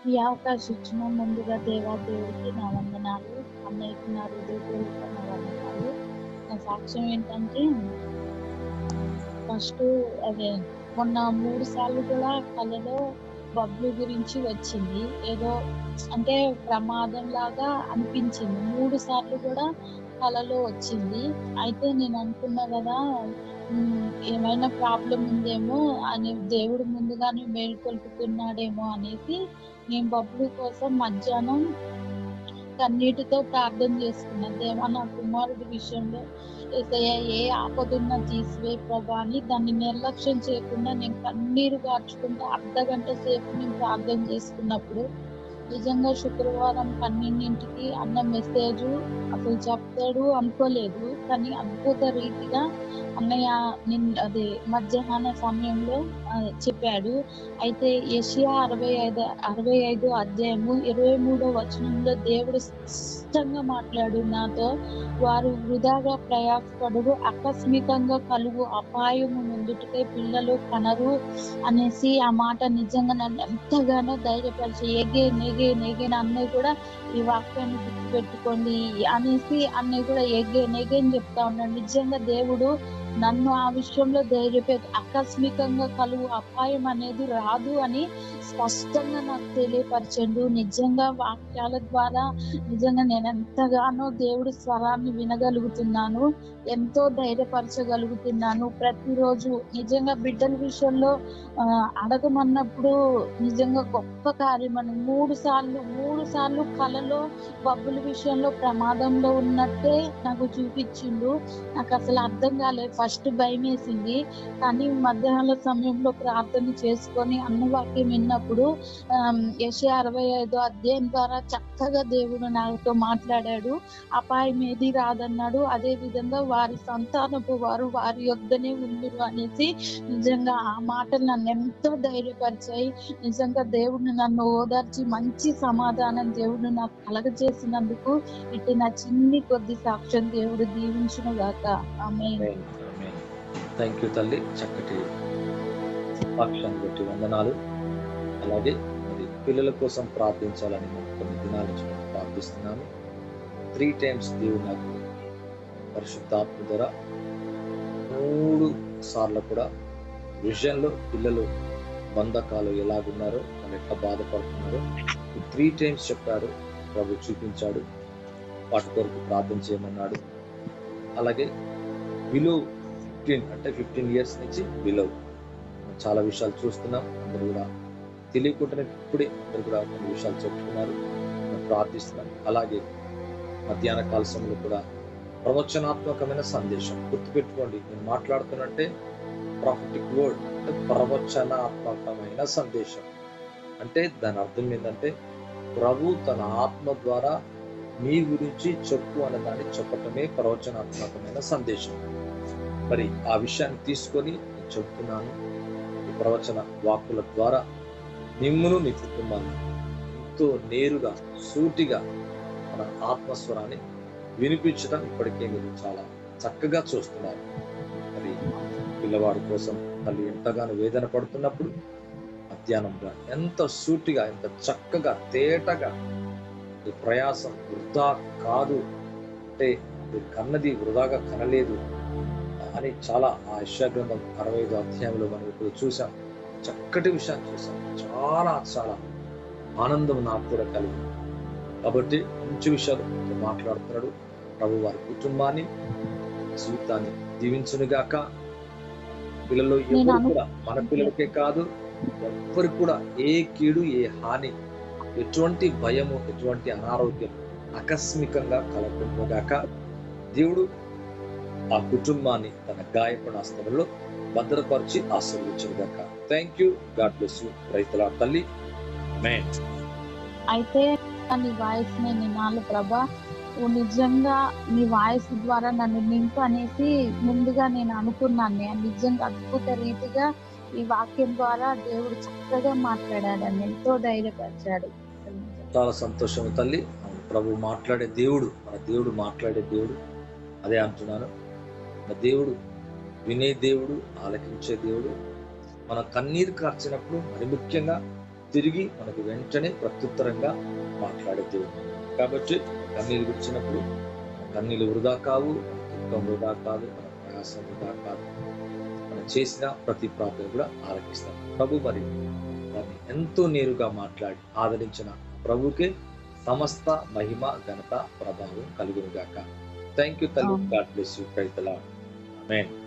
ఈ అవకాశం ఇచ్చిన ముందుగా దేవుడికి నా వందనాలు. అన్నయ్యకి నా హృదయపూర్వక నా వందనాలు. నా సాక్ష్యం ఏంటంటే ఫస్ట్ అదే మొన్న 3 సార్లు కూడా కలలో బబ్లు గురించి వచ్చింది. ఏదో అంటే ప్రమాదంలాగా అనిపించింది. 3 సార్లు కూడా కలలో వచ్చింది. అయితే నేను అనుకున్నా గదా! ఏమైనా ప్రాబ్లమ్ ఉందేమో అని దేవుడు ముందుగానే మేల్కొల్పుతున్నాడేమో అనేసి నేను బబ్లు కోసం మధ్యాహ్నం కన్నీటితో ప్రార్థన చేసుకున్నా. దేవా నా కుమారుడి విషయంలో యేసయ్య ఏ ఆపదున్నా తీసివేయి ప్రభా అని దాన్ని నిర్లక్ష్యం చేయకుండా నేను కన్నీరు కార్చుకుంటూ అర్ధగంట సేపు నేను ప్రార్థన చేసుకున్నప్పుడు నిజంగా శుక్రవారం 12కి అన్న మెసేజు అసలు చెప్తాడు అనుకోలేదు. కానీ అద్భుత రీతిగా అన్నయ్య అదే మధ్యాహ్న సమయంలో చెప్పాడు. అయితే యెషయా 65 అధ్యాయము 23వ వచనంలో దేవుడు స్పష్టంగా మాట్లాడు నాతో, వారు వృధాగా ప్రయాసపడురు, ఆకస్మికంగా కలుగు అపాయము ముందుటికై పిల్లలు కనరు అనేసి ఆ మాట నిజంగా నన్ను ఎంతగానో ధైర్యపరిచి ఎగైన్ అన్నయ్య కూడా ఈ వాక్యాన్ని గుర్తుపెట్టుకోండి అనేసి అన్నయ్య కూడా ఎగైన్ చెప్తా ఉన్నాడు. నిజంగా దేవుడు నన్ను ఆ విషయంలో ఆకస్మికంగా కలుగు అపాయం అనేది రాదు అని స్పష్టంగా నాకు తెలియపరచండు. నిజంగా వాక్యాల ద్వారా నిజంగా నేను ఎంతగానో దేవుడి స్వరాన్ని వినగలుగుతున్నాను, ఎంతో ధైర్యపరచగలుగుతున్నాను. ప్రతిరోజు నిజంగా బిడ్డల విషయంలో అడగమన్నప్పుడు నిజంగా గొప్ప కార్యం అని 3 సార్లు కలలో బబ్బుల విషయంలో ప్రమాదంలో ఉన్నట్టే నాకు చూపించిండు. నాకు అసలు అర్థం కాలేదు. ఫస్ట్ భయం వేసింది. కానీ మధ్యాహ్న సమయంలో ప్రార్థన చేసుకొని అన్న వాక్యం విన్నప్పుడు యెషయా 65 అధ్యాయం ద్వారా చక్కగా దేవుడు నాతో మాట్లాడాడు. అపాయం ఏది రాదన్నాడు. అదే విధంగా వారి సంతానపు వారు వారి యొద్దనే ఉందురు అనేసి నిజంగా ఆ మాటలు నన్ను ఎంతో ధైర్యపరిచాయి. నిజంగా దేవుడు నన్ను ఓదార్చి మంచి సమాధానం దేవుడు నాకు కలగజేసినందుకు ఇటు నా చిన్ని కొద్ది సాక్ష్యం దేవుడు దీవించును గాక. ఆమేన్. థ్యాంక్ యూ తల్లి, చక్కటి సాక్ష్యాన్ని బట్టి వందనాలు. అలాగే మరి పిల్లల కోసం ప్రార్థించాలని మనం కొన్ని దినాల నుంచి ప్రార్థిస్తున్నాము. 3 times దేవుడు నాకు పరిశుద్ధాత్మ ద్వారా 3 సార్లు కూడా విజన్లో పిల్లలు బంధకాలు ఎలాగున్నారో వాళ్ళు ఎట్లా బాధపడుతున్నారో 3 times చెప్పారు. ప్రభు చూపించాడు, వాటి కొరకు ప్రార్థన చేయమన్నాడు. అలాగే బిలో 15 years నుంచి బిలో చాలా విషయాలు చూస్తున్నాం. అందరూ కూడా తెలియకుండానే ఇప్పుడే అందరూ కూడా కొన్ని విషయాలు చెప్పుకున్నారు, ప్రార్థిస్తున్నాం. అలాగే మధ్యాహ్న కాల సమయంలో కూడా ప్రవచనాత్మకమైన సందేశం గుర్తుపెట్టుకోండి. నేను మాట్లాడుతున్నట్టే ప్రాఫిటిక్ వర్డ్ అంటే ప్రవచనాత్మకమైన సందేశం అంటే దాని అర్థం ఏంటంటే ప్రభు తన ఆత్మ ద్వారా మీ గురించి చెప్పు అనే దాన్ని చెప్పటమే ప్రవచనాత్మకమైన సందేశం. మరి ఆ విషయాన్ని తీసుకొని నేను చెప్తున్నాను. ఈ ప్రవచన వాక్కుల ద్వారా మిమ్మును మీ కుటుంబాన్ని ఎంతో నేరుగా సూటిగా మన ఆత్మస్వరాన్ని వినిపించడం ఇప్పటికే మీరు చాలా చక్కగా చూస్తున్నారు. మరి పిల్లవాడి కోసం తల్లి ఎంతగానో వేదన పడుతున్నప్పుడు మధ్యాహ్నంగా ఎంత సూటిగా ఎంత చక్కగా తేటగా ఈ ప్రయాసం వృధా కాదు అంటే కన్నది వృధాగా కనలేదు అని చాలా ఆ యెషయా గ్రంథం 65వ అధ్యాయంలో మనం ఇప్పుడు చూసాం. చక్కటి విషయాన్ని చూసాం. చాలా చాలా ఆనందం నాకు కూడా కలిగింది. కాబట్టి మంచి విషయాలు మాట్లాడుతున్నాడు. ప్రభు వారి కుటుంబాన్ని జీవితాన్ని దీవించునుగాక. పిల్లలు ఎవరు కూడా మన పిల్లలకే కాదు ఎవ్వరికి కూడా ఏ కీడు ఏ హాని ఎటువంటి భయము ఎటువంటి అనారోగ్యం ఆకస్మికంగా కలగకుండాక దేవుడు ఆ కుటుంబాన్ని తన గాయపడిన హస్తంలో భద్రపరిచి ఆశీర్వదించుగాక. Thank you. God bless you. రైతుల తల్లి. ఆమేన్. అయితే నీ వాయిస్ నేను వినాలి ప్రభా, నిజంగా నీ వాయిస్ ద్వారా నన్ను నింపు అనేసి ముందుగా నేను అనుకున్నాను. నిజంగా అద్భుత రీతిగా ఈ వాక్యం ద్వారా దేవుడు చక్కగా మాట్లాడాడని ఎంతో ధైర్యపరిచాడు. చాలా సంతోషం తల్లి. ప్రభు మాట్లాడే దేవుడు, మన దేవుడు మాట్లాడే దేవుడు. అదే అంటున్నాను, మన దేవుడు వినే దేవుడు, ఆలకించే దేవుడు. మన కన్నీరు కార్చినప్పుడు మరి ముఖ్యంగా తిరిగి మనకు వెంటనే ప్రత్యుత్తరంగా మాట్లాడే దేవుడు. కాబట్టి కన్నీళ్ళు విడిచినప్పుడు కన్నీళ్ళు వృధా కావు, దుఃఖం వృధా కాదు, మన ప్రయాసం వృధా కాదు. మనం చేసిన ప్రతి ప్రార్థన కూడా ఆలకిస్తాం. ప్రభు మరి దాన్ని ఎంతో నేరుగా మాట్లాడి ఆదరించిన ప్రభుకే సమస్త మహిమ, ఘనత, ప్రభావం కలుగును గాక. థ్యాంక్ యూ తల్లి. God bless you. Praise the lord. Amen.